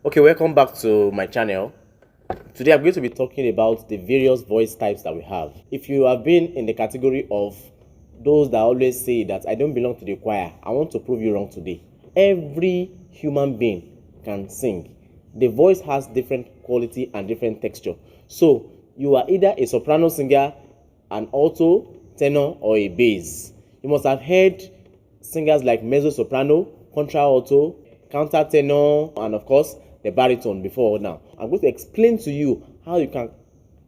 Okay, welcome back to my channel. Today I'm going to be talking about the various voice types that we have. If you have been in the category of those that always say that I don't belong to the choir, I want to prove you wrong today. Every human being can sing. The voice has different quality and different texture. So you are either a soprano singer, an alto, tenor, or a bass. You must have heard singers like mezzo soprano, contra alto, counter tenor, and of course the baritone before now. I'm going to explain to you how you can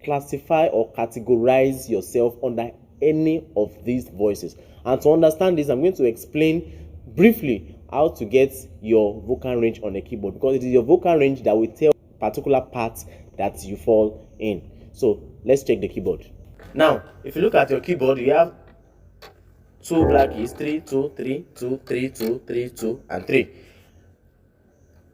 classify or categorize yourself under any of these voices. And to understand this, I'm going to explain briefly how to get your vocal range on the keyboard, because it is your vocal range that will tell particular parts that you fall in. So let's check the keyboard. Now, if you look at your keyboard, you have two black keys, 3, 2, 3, 2, 3, 2, 3, 2, and 3.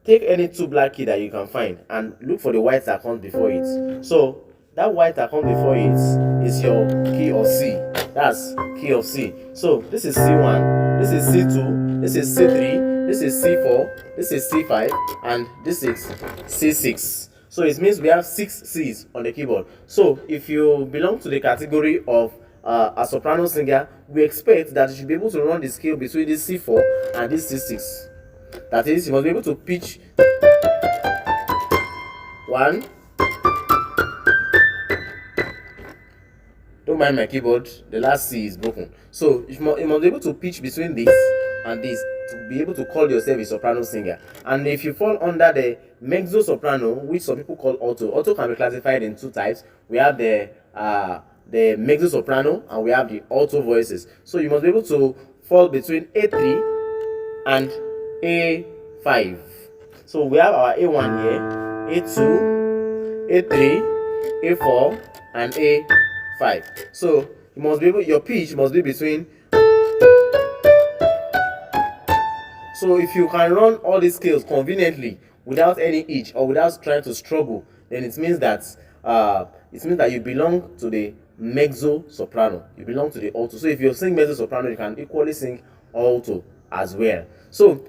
Take any two black key that you can find and look for the white that comes before it. So that white that comes before it is your key of C. That's key of C. So this is C1, this is C2, this is C3, this is C4, this is C5, and this is C6. So it means we have 6 C's on the keyboard. So if you belong to the category of a soprano singer, we expect that you should be able to run the scale between this C4 and this C6. That is, you must be able to pitch 1. Don't mind my keyboard, the last C is broken. So you must be able to pitch between this and this to be able to call yourself a soprano singer. And if you fall under the mezzo soprano, which some people call alto, alto can be classified in two types. We have the mezzo soprano and we have the alto voices. So you must be able to fall between A3 and A5. So we have our A1 here, A2, A3, A4, and A5. So you must be able, your pitch must be between. So if you can run all these scales conveniently without any itch or without trying to struggle, then it means that you belong to the mezzo soprano. You belong to the alto. So if you sing mezzo soprano, you can equally sing alto as well. So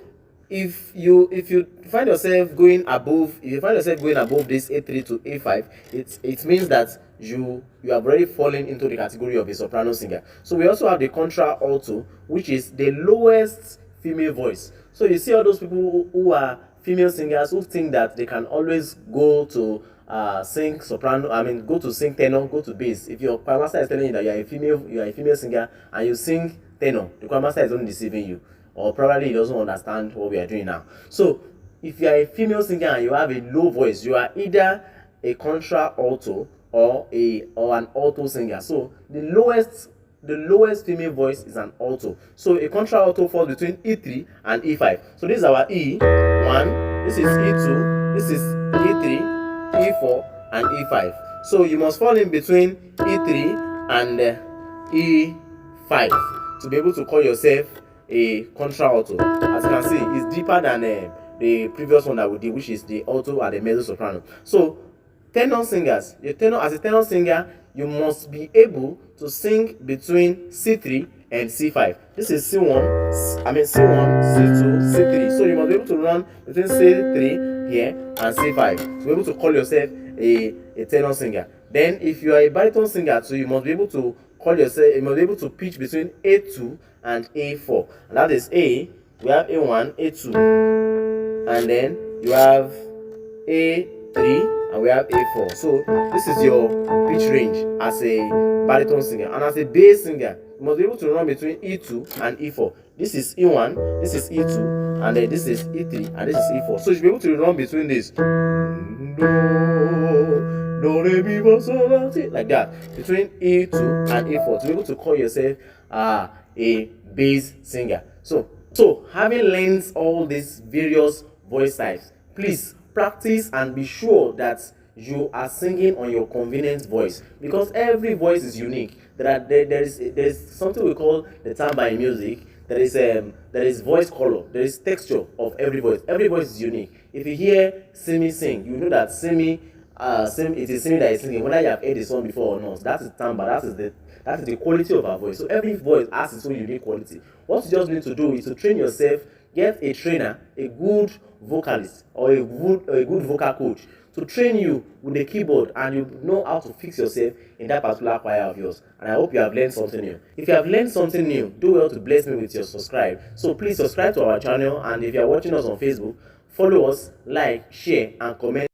if you find yourself going above this A3 to A5, it means that you have already fallen into the category of a soprano singer. So we also have the contra alto, which is the lowest female voice. So you see all those people who are female singers who think that they can always go to sing soprano, go to sing tenor, go to bass. If your choir master is telling you that you are a female singer and you sing tenor, the choir master is only deceiving you, or probably he doesn't understand what we are doing now. So if you are a female singer and you have a low voice, you are either a contra alto or an alto singer. So the lowest female voice is an alto. So a contra alto falls between E3 and E5. So this is our E1, this is E2, this is E3, E4, and E5. So you must fall in between E3 and E5 to be able to call yourself a contra alto. As you can see, it's deeper than the previous one that we did, which is the alto and the mezzo soprano. So tenor singers, as a tenor singer, you must be able to sing between C3 and C5. This is C1, C2, C3. So you must be able to run between C3 here and C5 to be able to call yourself a tenor singer. Then if you are a baritone singer too, you must be able to pitch between A2 and A4. And that is A, we have A1, A2, and then you have A3, and we have A4. So this is your pitch range as a baritone singer. And as a bass singer, you must be able to run between E2 and E4. This is E1, this is E2, and then this is E3, and this is E4. So you should be able to run between this. Like that, between E2 and E4, to be able to call yourself a bass singer. So having learned all these various voice types, please practice and be sure that you are singing on your convenient voice, because every voice is unique. There is something we call the timbre in music. There is voice color, there is texture of every voice. Every voice is unique. If you hear Simi sing, you know that Simi it is Simi that is singing, whether you have heard the song before or not. That is timbre, that is the quality of our voice. So every voice has its own unique quality. What you just need to do is to train yourself get a trainer, a good vocalist or a good vocal coach to train you with the keyboard, and you know how to fix yourself in that particular choir of yours. And I hope you have learned something new. If you have learned something new, do well to bless me with your subscribe. So please subscribe to our channel, and if you are watching us on Facebook, follow us, like, share and comment.